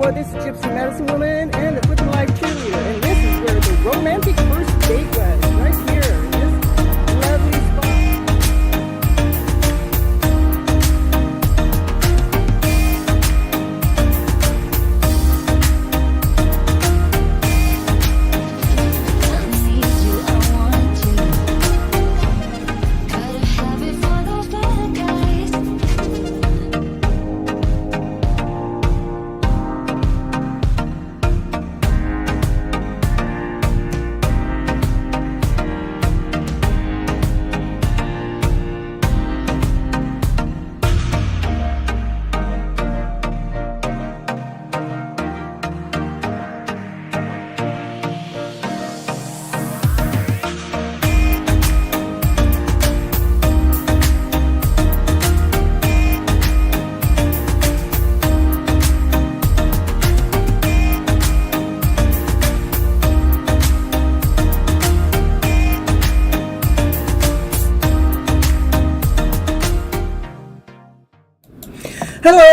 Toet, this is Gypsy Medicine Woman and the Flippin' Life Cheerleader, and this is where the romantic first date was, right here in this lovely spot.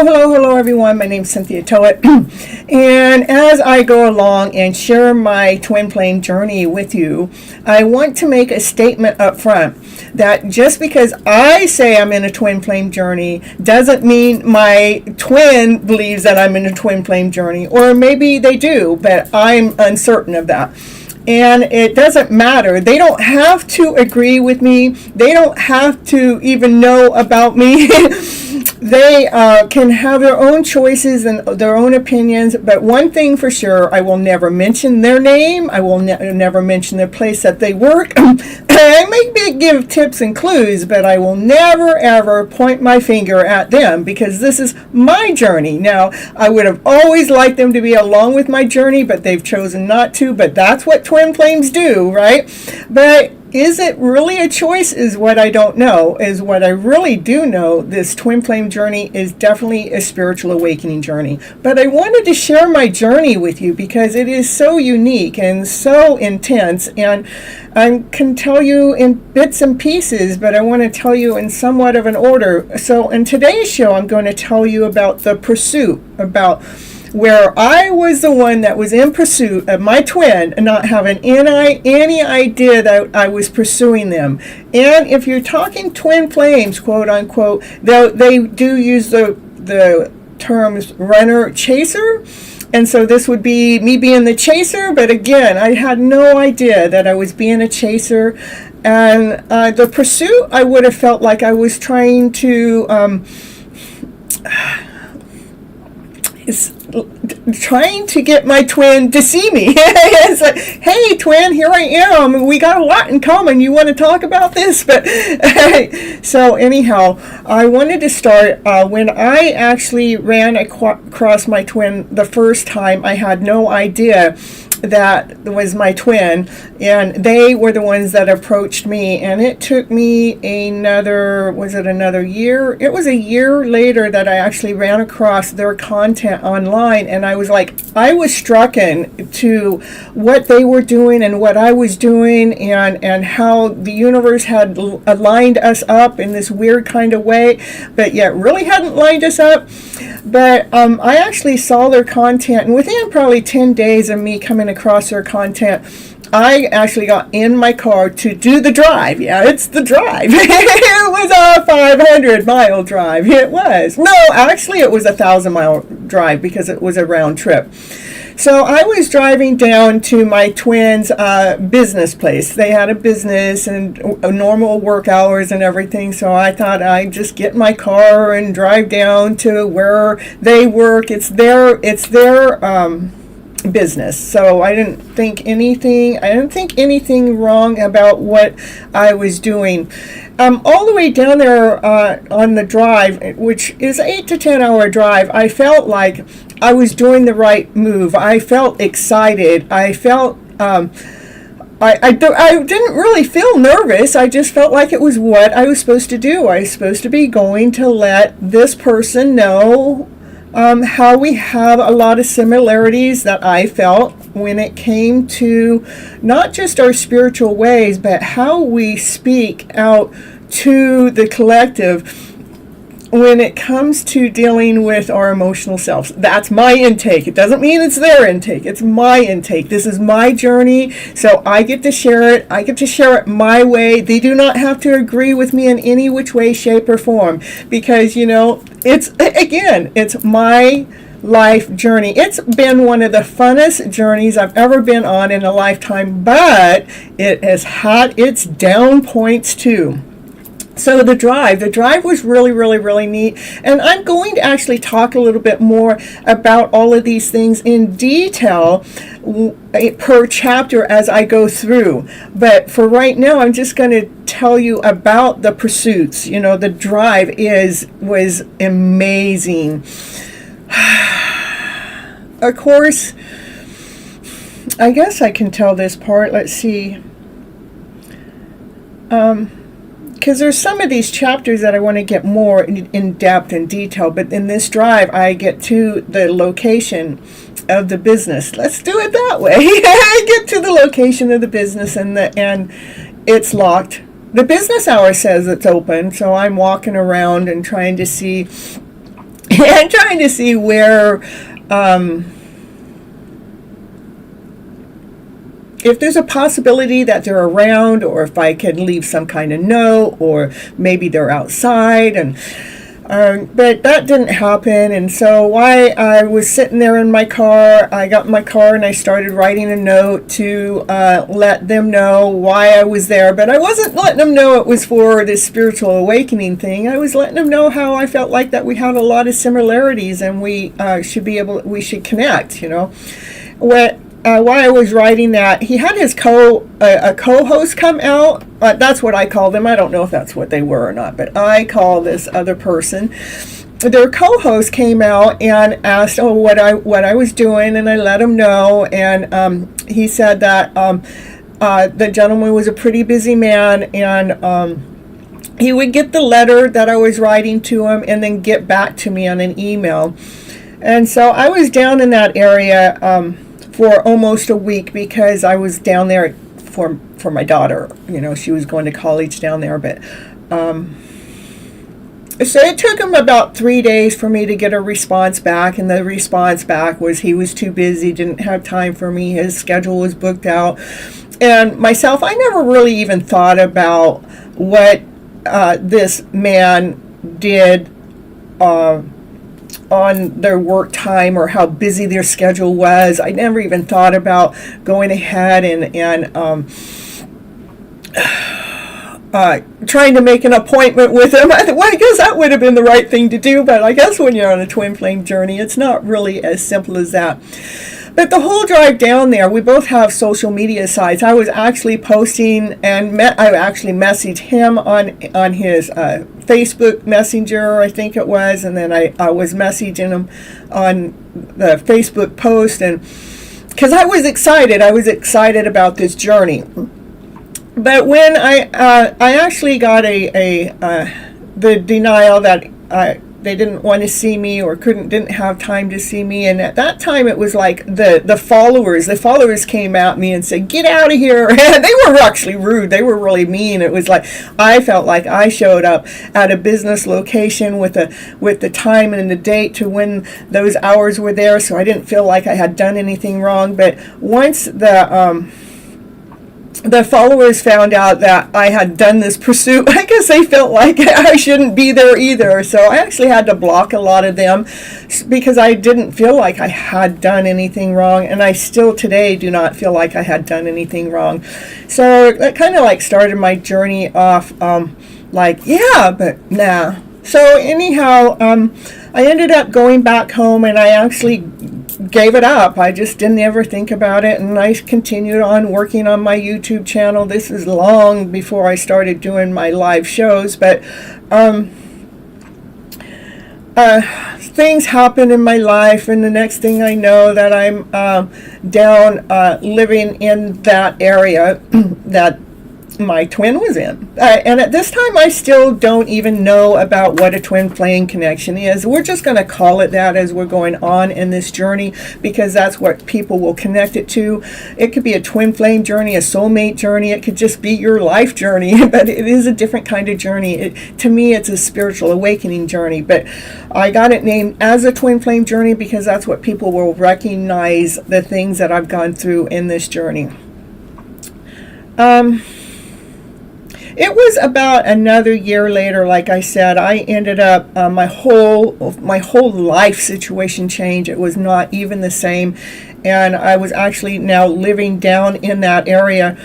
Hello everyone. My name is Cynthia Toet. And as I go along and share my twin flame journey with you, I want to make a statement up front that just because I say I'm in a twin flame journey doesn't mean my twin believes that I'm in a twin flame journey, or maybe they do, but I'm uncertain of that. And it doesn't matter. They don't have to agree with me. They don't have to even know about me. They can have their own choices and their own opinions, but one thing for sure, I will never mention their name. I will never mention the place that they work. I may give tips and clues, but I will never ever point my finger at them because this is my journey. Now, I would have always liked them to be along with my journey, but they've chosen not to, but that's what twin flames do, right? But is it really a choice is what I don't know. Is what I really do know, this twin flame journey is definitely a spiritual awakening journey. But I wanted to share my journey with you because it is so unique and so intense, and I can tell you in bits and pieces, but I want to tell you in somewhat of an order. So in today's show, I'm going to tell you about the pursuit, about where I was the one that was in pursuit of my twin and not having any idea that I was pursuing them. And if you're talking twin flames, quote unquote, they do use the terms runner chaser. And so this would be me being the chaser, but again, I had no idea that I was being a chaser. And the pursuit, I would have felt like I was trying to trying to get my twin to see me. It's like, hey twin, here I am. We got a lot in common. You want to talk about this? But so anyhow, I wanted to start when I actually ran across my twin the first time. I had no idea that was my twin, and they were the ones that approached me, and it took me another year? It was a year later that I actually ran across their content online, and I was struck to what they were doing and what I was doing, and how the universe had aligned us up in this weird kind of way, but yet really hadn't lined us up. But I actually saw their content, and within probably 10 days of me coming across their content, I actually got in my car to do the drive. Yeah, it's the drive. It was a 500-mile drive. It was. No, actually it was a 1,000-mile drive because it was a round trip. So I was driving down to my twins' business place. They had a business and normal work hours and everything. So I thought I'd just get in my car and drive down to where they work. It's their business. So I didn't think anything wrong about what I was doing. All the way down there on the drive, which is 8 to 10 hour drive, I felt like I was doing the right move. I felt excited. I felt I didn't really feel nervous. I just felt like it was what I was supposed to do. I was supposed to be going to let this person know how we have a lot of similarities that I felt when it came to not just our spiritual ways, but how we speak out to the collective. when it comes to dealing with our emotional selves. That's my intake. It doesn't mean it's their intake. It's my intake. This is my journey, so I get to share it. I get to share it my way. They do not have to agree with me in any which way, shape, or form, because, it's my life journey. It's been one of the funnest journeys I've ever been on in a lifetime, but it has had its down points too. So the drive was really, really, really neat. And I'm going to actually talk a little bit more about all of these things in detail per chapter as I go through. But for right now, I'm just going to tell you about the pursuits. The drive was amazing. Of course, I guess I can tell this part. Let's see. Because there's some of these chapters that I want to get more in depth and detail, but in this drive, I get to the location of the business. Let's do it that way. I get to the location of the business, and it's locked. The business hour says it's open, so I'm walking around and trying to see where. If there's a possibility that they're around, or if I can leave some kind of note, or maybe they're outside, but that didn't happen. And so while I was sitting there in my car, I got in my car and I started writing a note to let them know why I was there. But I wasn't letting them know it was for this spiritual awakening thing. I was letting them know how I felt like that we had a lot of similarities, and we should connect. While I was writing that, he had his co-host come out. That's what I call them. I don't know if that's what they were or not, but I call this other person. Their co-host came out and asked, what I was doing, and I let him know. And he said that the gentleman was a pretty busy man, and he would get the letter that I was writing to him, and then get back to me on an email. And so I was down in that area for almost a week, because I was down there for my daughter. She was going to college down there, but so it took him about 3 days for me to get a response back, and the response back was he was too busy, didn't have time for me, his schedule was booked out. And myself, I never really even thought about what this man did on their work time, or how busy their schedule was. I never even thought about going ahead and trying to make an appointment with him. Well, I guess that would have been the right thing to do, but I guess when you're on a twin flame journey, it's not really as simple as that. But the whole drive down there, we both have social media sites. I was actually posting, and I actually messaged him on his Facebook Messenger, I think it was, and then I was messaging him on the Facebook post, and because I was excited about this journey. But when I actually got the denial that they didn't want to see me, or didn't have time to see me. And at that time, it was like the followers came at me and said, "Get out of here." And they were actually rude. They were really mean. It was like, I felt like I showed up at a business location with the time and the date to when those hours were there. So I didn't feel like I had done anything wrong. But once the followers found out that I had done this pursuit, I guess they felt like I shouldn't be there either. So I actually had to block a lot of them, because I didn't feel like I had done anything wrong, and I still today do not feel like I had done anything wrong. So that kind of like started my journey off yeah, but nah. So anyhow, I ended up going back home, and I actually gave it up. I just didn't ever think about it, and I continued on working on my YouTube channel. This is long before I started doing my live shows, but things happen in my life, and the next thing I know, that I'm down living in that area that my twin was in. And at this time, I still don't even know about what a twin flame connection is. We're just going to call it that as we're going on in this journey, because that's what people will connect it to. It could be a twin flame journey, a soulmate journey. It could just be your life journey, but it is a different kind of journey. To me, it's a spiritual awakening journey, but I got it named as a twin flame journey because that's what people will recognize the things that I've gone through in this journey. It was about another year later, like I said, I ended up, my whole life situation changed. It was not even the same. And I was actually now living down in that area.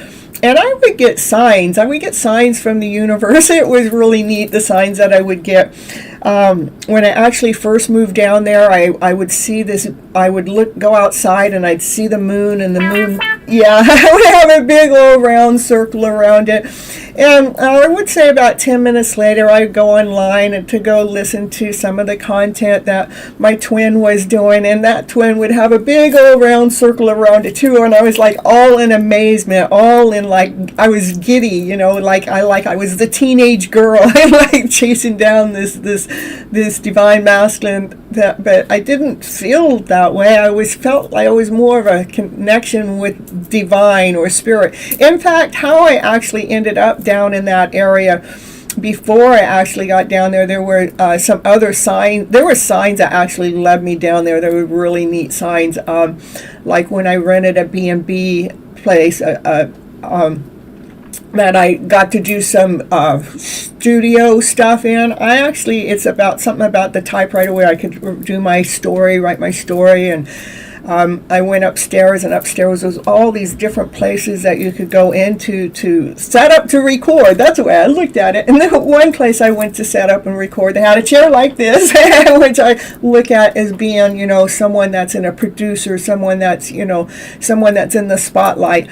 And I would get signs. I would get signs from the universe. It was really neat, the signs that I would get. When I actually first moved down there, I would see this, I would go outside and I'd see the moon, and the moon, yeah, I would have a big old round circle around it. And I would say about 10 minutes later, I'd go online and to go listen to some of the content that my twin was doing, and that twin would have a big old round circle around it too. And I was like all in amazement, all in like, I was giddy, you know, like I was the teenage girl, like chasing down this divine masculine. But I didn't feel that way. I felt like I was more of a connection with divine or spirit. In fact, how I actually ended up down in that area, before I actually got down there, there were some other signs. There were signs that actually led me down there. There were really neat signs. Like when I rented a B&B place, that I got to do some studio stuff in. It's about something about the typewriter where I could do my story, write my story, and I went upstairs, and upstairs was all these different places that you could go into to set up to record. That's the way I looked at it. And then one place I went to set up and record, they had a chair like this, which I look at as being, you know, someone that's in a producer, someone that's, you know, someone that's in the spotlight,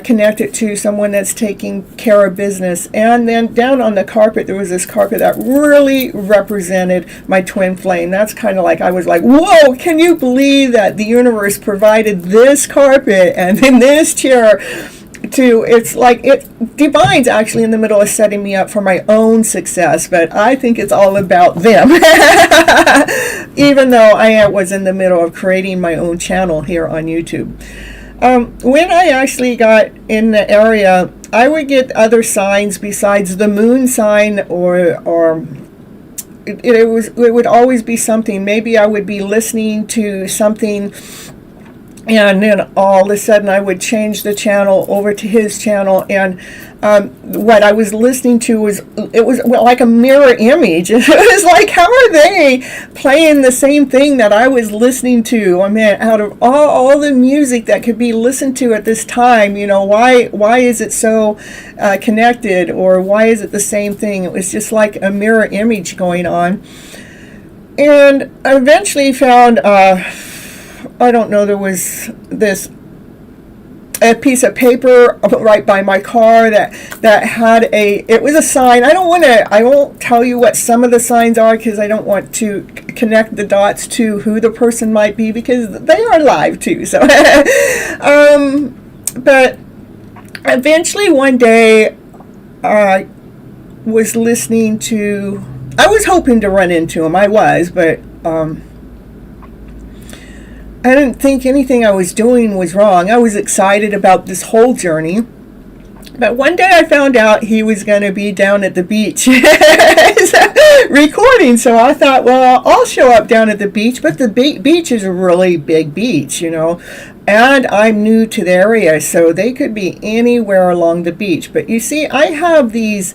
connected to someone that's taking care of business. And then down on the carpet, there was this carpet that really represented my twin flame. That's kind of like, I was like, whoa, can you believe that the universe provided this carpet and then this chair to, it's like, Divine's actually in the middle of setting me up for my own success, but I think it's all about them. Even though I was in the middle of creating my own channel here on YouTube. When I actually got in the area, I would get other signs besides the moon sign, or it would always be something. Maybe I would be listening to something, and then all of a sudden I would change the channel over to his channel, and what I was listening to was like a mirror image. It was like, how are they playing the same thing that I was listening to? I mean, out of all the music that could be listened to at this time, you know, why is it so connected, or why is it the same thing? It was just like a mirror image going on. And I eventually found, I don't know, there was a piece of paper right by my car that had it was a sign. I won't tell you what some of the signs are, because I don't want to connect the dots to who the person might be, because they are live too. So, but eventually one day I was listening to, I was hoping to run into him. I was, but I didn't think anything I was doing was wrong. I was excited about this whole journey. But one day I found out he was going to be down at the beach recording. So I thought, well, I'll show up down at the beach. But the beach is a really big beach, you know. And I'm new to the area, so they could be anywhere along the beach. But you see, I have these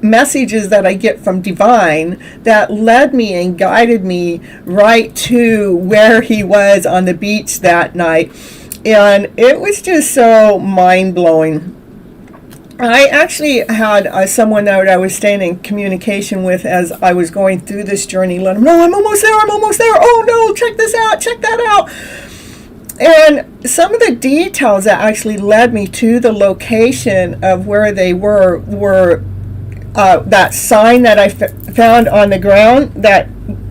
messages that I get from Divine that led me and guided me right to where he was on the beach that night, and it was just so mind-blowing. I actually had someone that I was staying in communication with as I was going through this journey, let him know, I'm almost there, oh no, check this out, check that out. And some of the details that actually led me to the location of where they were that sign that I found on the ground, that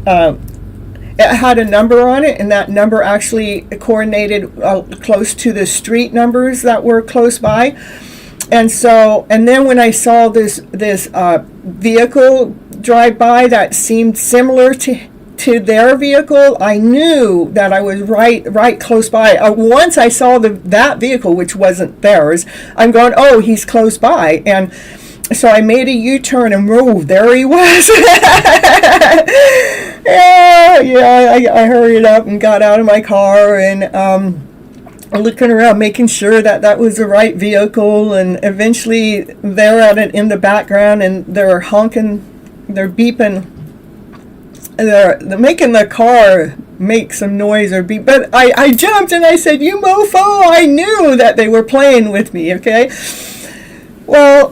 it had a number on it, and that number actually coordinated close to the street numbers that were close by. and then when I saw this vehicle drive by that seemed similar to their vehicle, I knew that I was right close by. Once I saw that vehicle, which wasn't theirs, I'm going, oh, he's close by. And so I made a U-turn and moved. There he was. I hurried up and got out of my car and looking around, making sure that was the right vehicle. And eventually they're at it in the background and they're honking, they're beeping. They're making the car make some noise or beep. But I jumped and I said, you mofo, I knew that they were playing with me, okay? Well,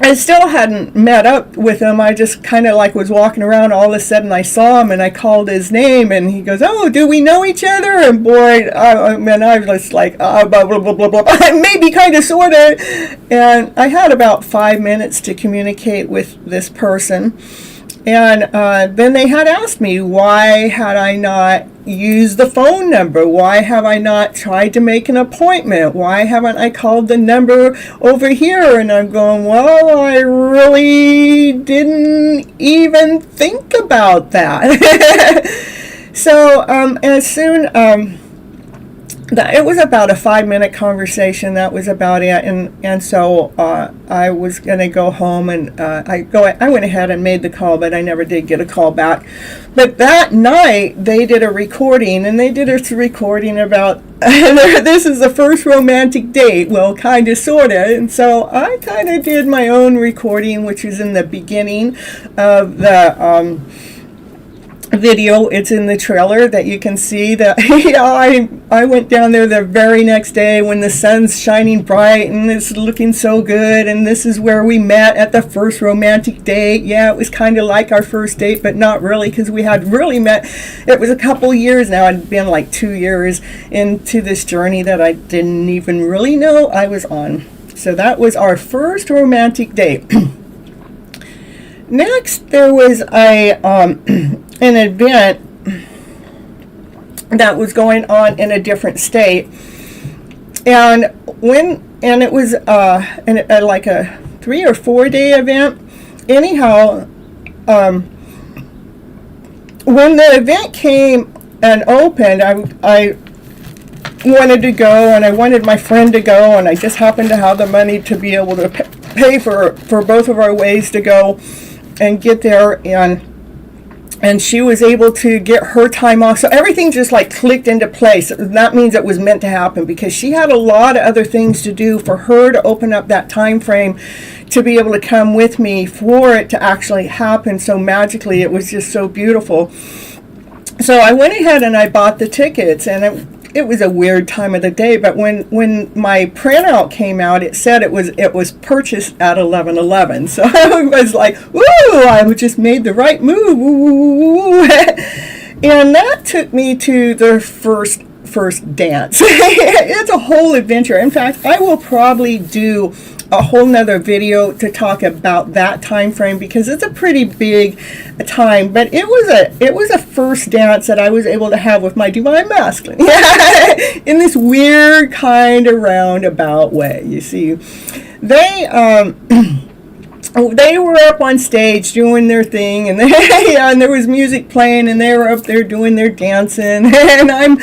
I still hadn't met up with him. I just kind of like was walking around. All of a sudden I saw him and I called his name and he goes, oh, do we know each other? And boy, I was just like, blah, blah, blah, blah, blah. Maybe kind of, sort of. And I had about 5 minutes to communicate with this person. And then they had asked me, why had I not used the phone number? Why have I not tried to make an appointment? Why haven't I called the number over here? And I'm going, well, I really didn't even think about that. So as soon it was about a 5-minute conversation. That was about it, and so I was gonna go home, and I went ahead and made the call, but I never did get a call back. But that night they did a recording, and they did a recording about this is the first romantic date. Well, kind of, sort of, and so I kind of did my own recording, which is in the beginning of the video. It's in the trailer that you can see that I went down there the very next day when the sun's shining bright and it's looking so good, and this is where we met at the first romantic date. Yeah, it was kind of like our first date, but not really, because we had really met. It was a couple years now. I'd been like 2 years into this journey that I didn't even really know I was on. So that was our first romantic date. Next, there was an event that was going on in a different state, and it was like a 3 or 4 day event. Anyhow, when the event came and opened, I wanted to go, and I wanted my friend to go, and I just happened to have the money to be able to pay for both of our ways to go and get there, and she was able to get her time off. So everything just like clicked into place. That means it was meant to happen, because she had a lot of other things to do. For her to open up that time frame to be able to come with me, for it to actually happen so magically, it was just so beautiful. So I went ahead and I bought the tickets, and it was a weird time of the day, but when my printout came out, it said it was purchased at 11:11. So I was like, "Woo! I just made the right move!" Woo. And that took me to the first dance. It's a whole adventure. In fact, I will probably do a whole nother video to talk about that time frame, because it's a pretty big time. But it was a first dance that I was able to have with my divine masculine in this weird kind of roundabout way. You see, they were up on stage doing their thing, and and there was music playing, and they were up there doing their dancing, and I'm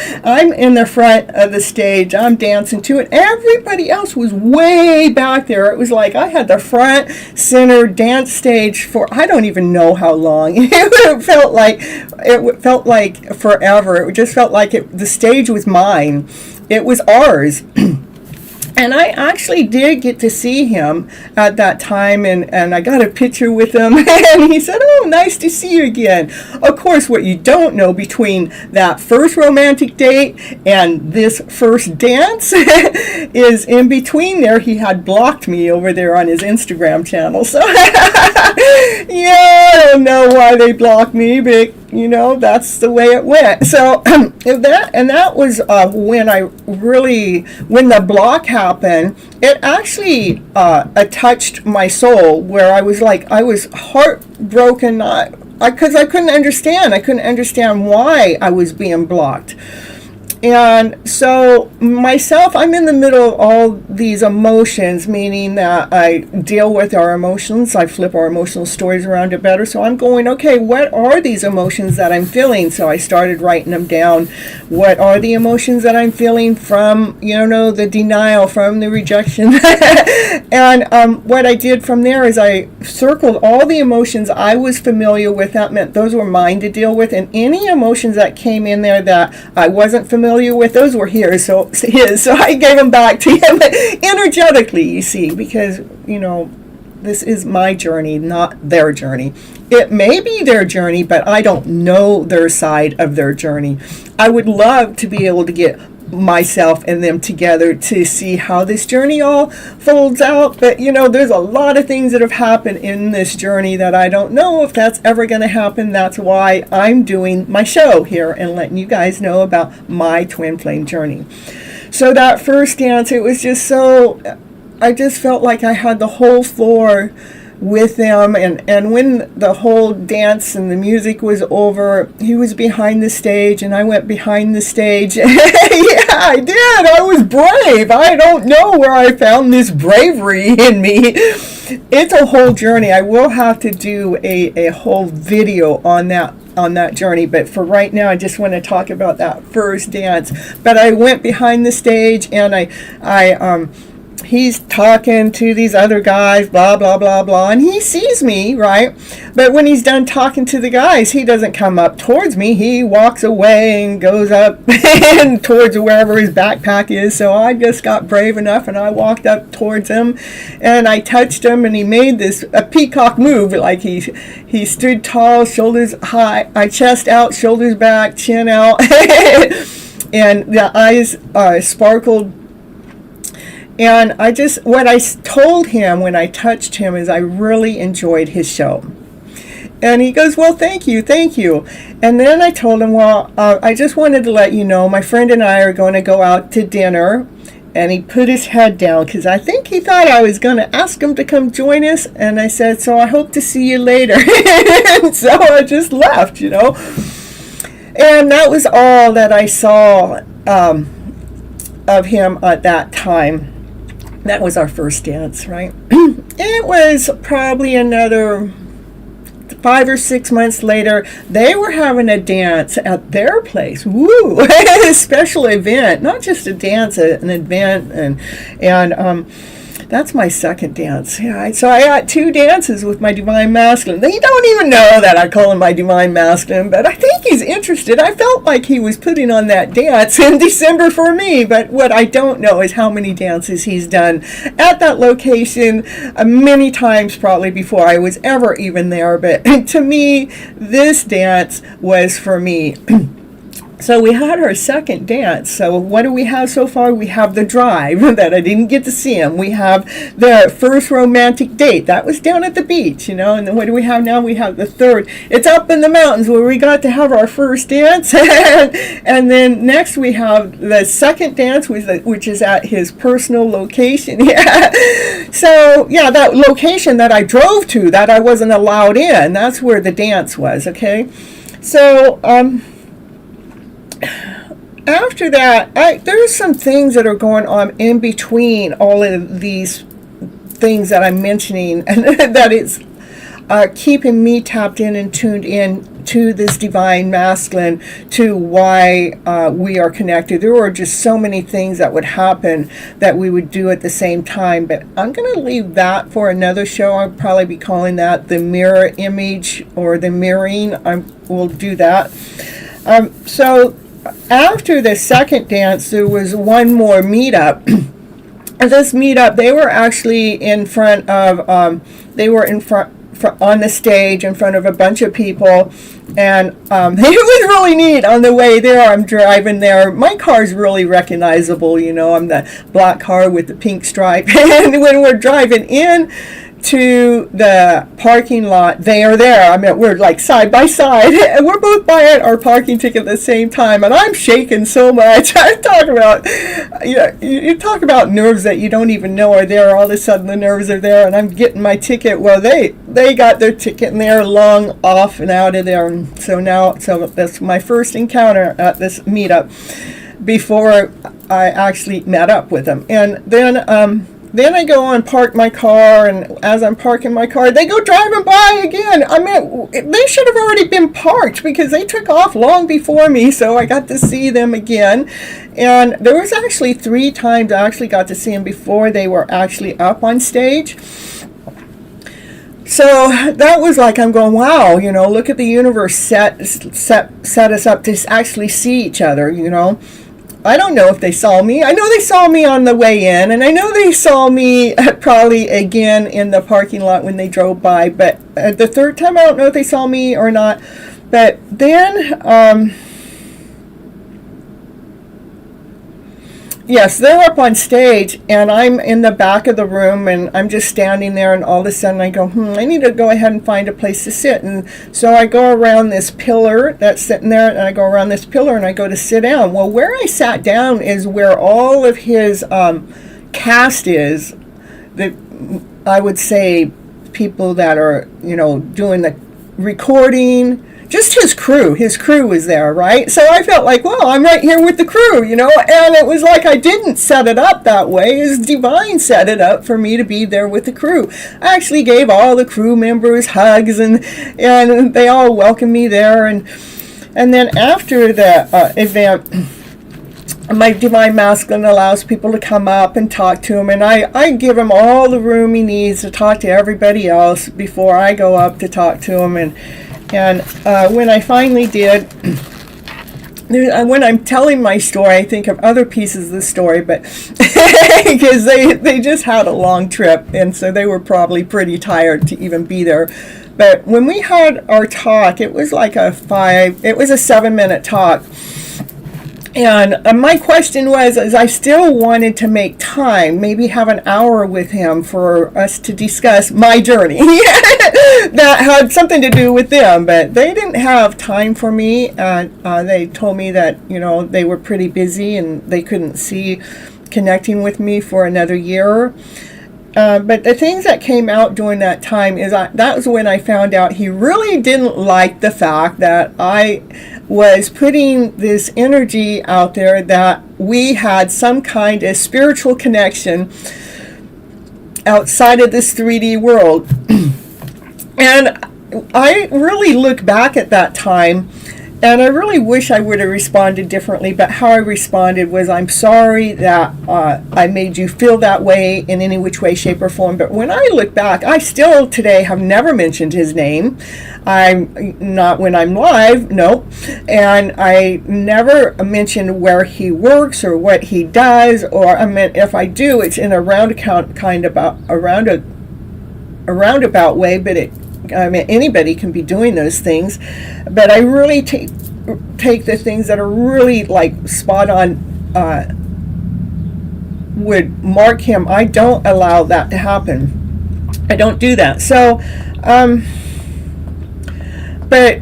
in the front of the stage. I'm dancing to it. Everybody else was way back there. It was like I had the front center dance stage for I don't even know how long. It felt like forever. It just felt like the stage was mine. It was ours. And I actually did get to see him at that time, and I got a picture with him, and he said, "Oh, nice to see you again." Of course, what you don't know between that first romantic date and this first dance is in between there, he had blocked me over there on his Instagram channel. So, yeah, I don't know why they blocked me, but that's the way it went. So that was when the block happened, it actually touched my soul, where I was heartbroken, because I couldn't understand why I was being blocked. And so myself, I'm in the middle of all these emotions, meaning that I deal with our emotions. I flip our emotional stories around it better. So I'm going, okay, what are these emotions that I'm feeling? So I started writing them down. What are the emotions that I'm feeling from, the denial, from the rejection? And what I did from there is I circled all the emotions I was familiar with. That meant those were mine to deal with. And any emotions that came in there that I wasn't familiar with, those were his. So I gave them back to him energetically, you see, because, this is my journey, not their journey. It may be their journey, but I don't know their side of their journey. I would love to be able to get myself and them together to see how this journey all folds out. But there's a lot of things that have happened in this journey that I don't know if that's ever going to happen. That's why I'm doing my show here and letting you guys know about my twin flame journey. So that first dance, it was just I just felt like I had the whole floor with them, and when the whole dance and the music was over, he was behind the stage and I went behind the stage. Yeah, I did. I was brave. I don't know where I found this bravery in me. It's a whole journey. I will have to do a whole video on that journey, but for right now I just want to talk about that first dance. But I went behind the stage and he's talking to these other guys, blah, blah, blah, blah, and he sees me, right? But when he's done talking to the guys, he doesn't come up towards me. He walks away and goes up and towards wherever his backpack is. So I just got brave enough and I walked up towards him and I touched him, and he made a peacock move, like he stood tall, shoulders high, chest out, shoulders back, chin out, and the eyes sparkled. And what I told him when I touched him is I really enjoyed his show. And he goes, well, thank you. And then I told him, well, I just wanted to let you know, my friend and I are going to go out to dinner. And he put his head down because I think he thought I was going to ask him to come join us. And I said, so I hope to see you later. And so I just left, And that was all that I saw of him at that time. That was our first dance, right? It was probably another 5 or 6 months later. They were having a dance at their place. Woo! A special event, not just a dance, an event, and that's my second dance. Yeah, so I got 2 dances with my Divine Masculine. They don't even know that I call him my Divine Masculine, but I think he's interested. I felt like he was putting on that dance in December for me, but what I don't know is how many dances he's done at that location, many times probably before I was ever even there. But to me, this dance was for me. So we had our second dance. So what do we have so far? We have the drive that I didn't get to see him. We have the first romantic date. That was down at the beach, And then what do we have now? We have the third. It's up in the mountains where we got to have our first dance. And then next we have the second dance, which is at his personal location. Yeah. So, yeah, that location that I drove to, that I wasn't allowed in, that's where the dance was, okay? So, after that, there's some things that are going on in between all of these things that I'm mentioning, and that is keeping me tapped in and tuned in to this Divine Masculine, to why we are connected. There were just so many things that would happen that we would do at the same time, but I'm going to leave that for another show. I'll probably be calling that the mirror image or the mirroring. We'll do that. So after the second dance, there was one more meetup. And this meetup, they were actually in front of, on the stage in front of a bunch of people. And it was really neat. On the way there, I'm driving there. My car's really recognizable, I'm the black car with the pink stripe. And when we're driving in to the parking lot, they are there. I mean, we're like side by side, and we're both buying our parking ticket at the same time, and I'm shaking so much. I talk about, you talk about nerves that you don't even know are there. All of a sudden, the nerves are there, and I'm getting my ticket. Well, they got their ticket, and they're long off and out of there. And so that's my first encounter at this meetup. before I actually met up with them. And then I go and park my car, and as I'm parking my car, they go driving by again. I mean, they should have already been parked because they took off long before me, so I got to see them again. And there was actually 3 times I actually got to see them before they were actually up on stage. So that was like, I'm going, wow, you know, look at the universe set us up to actually see each other, you know. I don't know if they saw me. I know they saw me on the way in, and I know they saw me probably again in the parking lot when they drove by, but the 3rd time, I don't know if they saw me or not. But then, yes, they're up on stage, and I'm in the back of the room, and I'm just standing there, and all of a sudden I go, I need to go ahead and find a place to sit. And so I go around this pillar that's sitting there, and I go around this pillar, and I go to sit down. Well, where I sat down is where all of his cast is, that I would say people that are, you know, doing the recording. Just his crew was there, right? So I felt like, well, I'm right here with the crew, you know, and it was like I didn't set it up that way. It's divine set it up for me to be there with the crew. I actually gave all the crew members hugs, and they all welcomed me there. And then after the event, my Divine Masculine allows people to come up and talk to him, and I give him all the room he needs to talk to everybody else before I go up to talk to him. And when I finally did, when I'm telling my story, I think of other pieces of the story, but because they just had a long trip, and so they were probably pretty tired to even be there. But when we had our talk, it was like a 7-minute talk. And my question was, is I still wanted to make time, maybe have an hour with him for us to discuss my journey. That had something to do with them, but they didn't have time for me. They told me that, you know, they were pretty busy and they couldn't see connecting with me for another year. But the things that came out during that time is that was when I found out he really didn't like the fact that I was putting this energy out there that we had some kind of spiritual connection outside of this 3D world. And I really look back at that time, and I really wish I would have responded differently, but how I responded was, I'm sorry that I made you feel that way in any which way, shape, or form. But when I look back, I still today have never mentioned his name. I'm not when I'm live, nope. And I never mentioned where he works or what he does, or I mean, if I do, it's in a roundabout way, but anybody can be doing those things. But I really take the things that are really like spot on, would mark him. I don't allow that to happen. I don't do that. So, but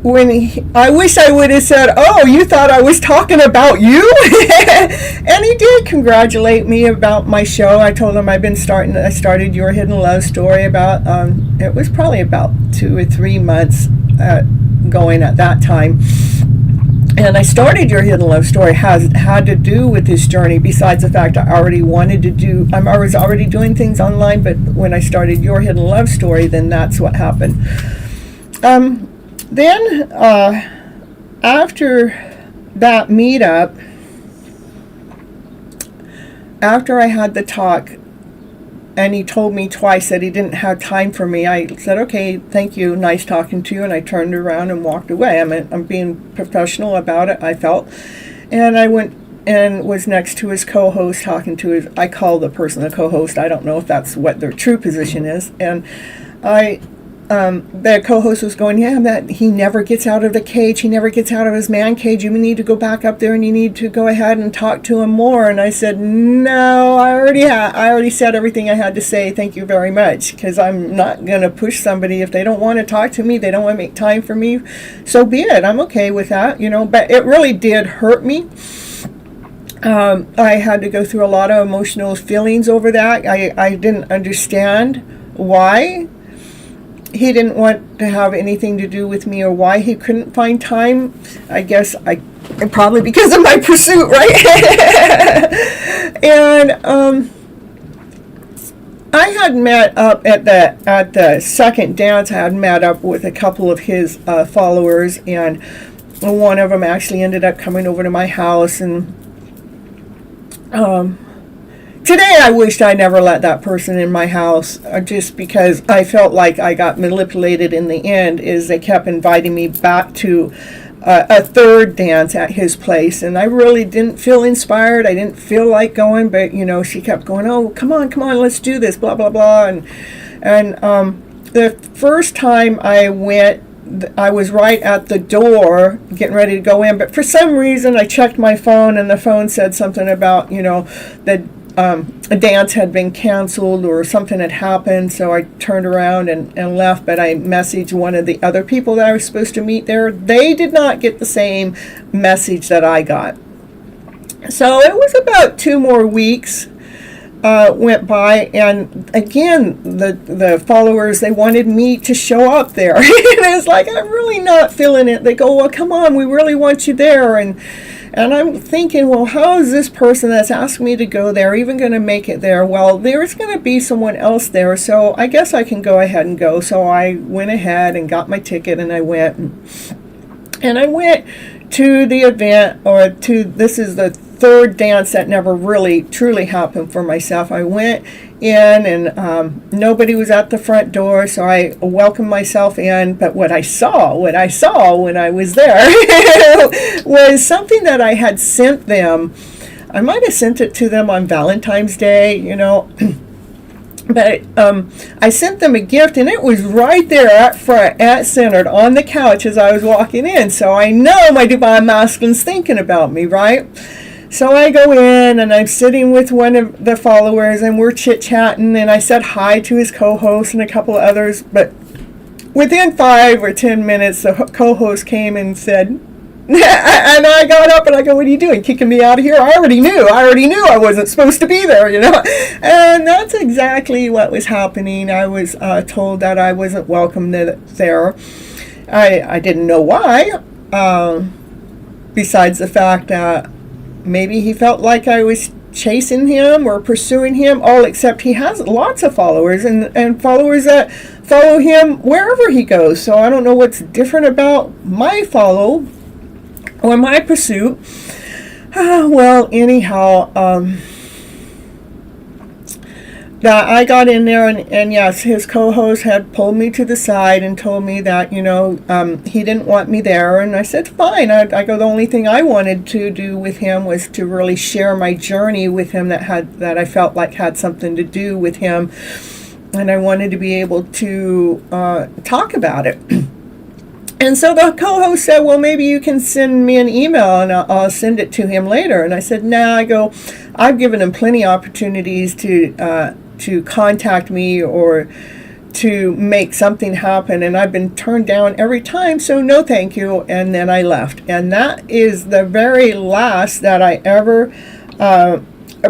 I wish I would have said, oh, you thought I was talking about you? And he did congratulate me about my show. I told him I started Your Hidden Love Story about, it was probably about 2 or 3 months going at that time. And I started Your Hidden Love Story had to do with this journey, besides the fact I was already doing things online, but when I started Your Hidden Love Story, then that's what happened. Then, after that meetup, after I had the talk, and he told me twice that he didn't have time for me, I said, okay, thank you, nice talking to you, and I turned around and walked away. I'm being professional about it, I felt. And I went and was next to his co-host, talking to his, I call the person the co-host, I don't know if that's what their true position is, and the co-host was going, yeah, that he never gets out of the cage. He never gets out of his man cage. You need to go back up there and you need to go ahead and talk to him more. And I said, no, I already said everything I had to say. Thank you very much. Because I'm not going to push somebody. If they don't want to talk to me, they don't want to make time for me, so be it. I'm okay with that, you know, but it really did hurt me. I had to go through a lot of emotional feelings over that. I didn't understand why he didn't want to have anything to do with me, or why he couldn't find time. I guess probably because of my pursuit, right? And I had met up at the second dance. I had met up with a couple of his followers, and one of them actually ended up coming over to my house. And today I wished I never let that person in my house, just because I felt like I got manipulated in the end, is they kept inviting me back to a third dance at his place, and I really didn't feel inspired. I didn't feel like going, but she kept going, oh, come on, let's do this, blah blah blah. And the first time I went, I was right at the door getting ready to go in, but for some reason I checked my phone, and the phone said something about that a dance had been canceled or something had happened. So I turned around and left, but I messaged one of the other people that I was supposed to meet there. They did not get the same message that I got. So it was about 2 more weeks went by, and again the followers, they wanted me to show up there. And it's like, I'm really not feeling it. They go, well, come on, we really want you there. And I'm thinking, well, how is this person that's asked me to go there even going to make it there? Well, there's going to be someone else there, so I guess I can go ahead and go. So I went ahead and got my ticket, and I went. And I went to the event, this is the third dance that never really truly happened for myself. I went in, and nobody was at the front door, so I welcomed myself in. But what I saw when I was there was something that I had sent them. I might have sent it to them on Valentine's Day, but I sent them a gift, and it was right there at front, centered on the couch as I was walking in. So I know my divine masculine's thinking about me, right? So I go in, and I'm sitting with one of the followers, and we're chit-chatting, and I said hi to his co-host and a couple of others. But within 5 or 10 minutes, the co-host came and said, and I got up, and I go, what are you doing, kicking me out of here? I already knew I wasn't supposed to be there, And that's exactly what was happening. I was told that I wasn't welcome there. I didn't know why, besides the fact that maybe he felt like I was chasing him or pursuing him, all except he has lots of followers, and followers that follow him wherever he goes. So I don't know what's different about my follow or my pursuit. Well, anyhow, that I got in there, and yes, his co-host had pulled me to the side and told me that, he didn't want me there. And I said, fine. I go, the only thing I wanted to do with him was to really share my journey with him that I felt like had something to do with him. And I wanted to be able to talk about it. And so the co-host said, well, maybe you can send me an email, and I'll send it to him later. And I said, nah. I go, I've given him plenty of opportunities to contact me or to make something happen, and I've been turned down every time, so no thank you. And then I left. And that is the very last that I ever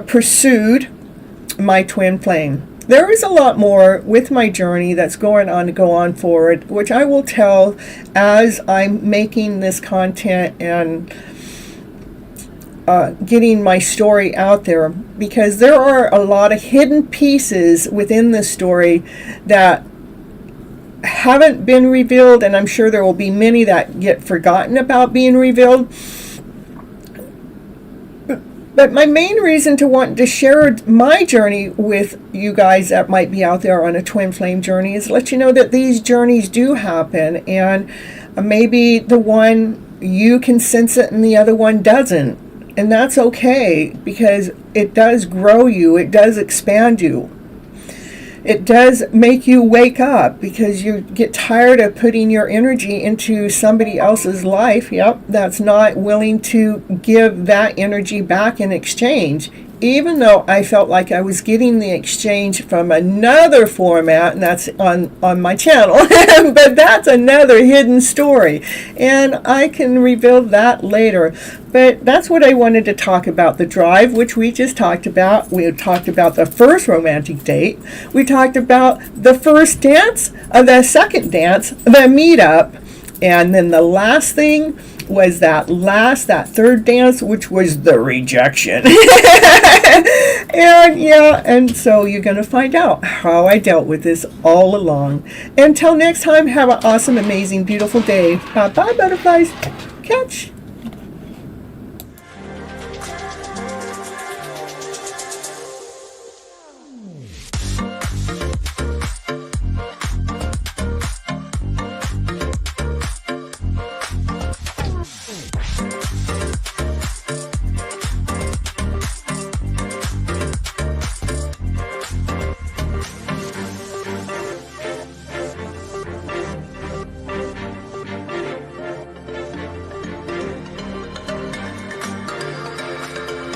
pursued my twin flame. There is a lot more with my journey that's going on to go on forward, which I will tell as I'm making this content and getting my story out there, because there are a lot of hidden pieces within this story that haven't been revealed, and I'm sure there will be many that get forgotten about being revealed. But my main reason to want to share my journey with you guys that might be out there on a twin flame journey is let you know that these journeys do happen, and maybe the one you can sense it and the other one doesn't. And that's okay, because it does grow you, it does expand you. It does make you wake up, because you get tired of putting your energy into somebody else's life, that's not willing to give that energy back in exchange. even though I felt like I was getting the exchange from another format, and that's on my channel, but that's another hidden story, and I can reveal that later. But that's what I wanted to talk about, the drive, which we just talked about. We talked about the first romantic date. We talked about the first dance, the second dance, the meetup, and then the last thing was that third dance, which was the rejection. And so you're going to find out how I dealt with this all along. Until next time, have an awesome, amazing, beautiful day. Bye, butterflies. Catch.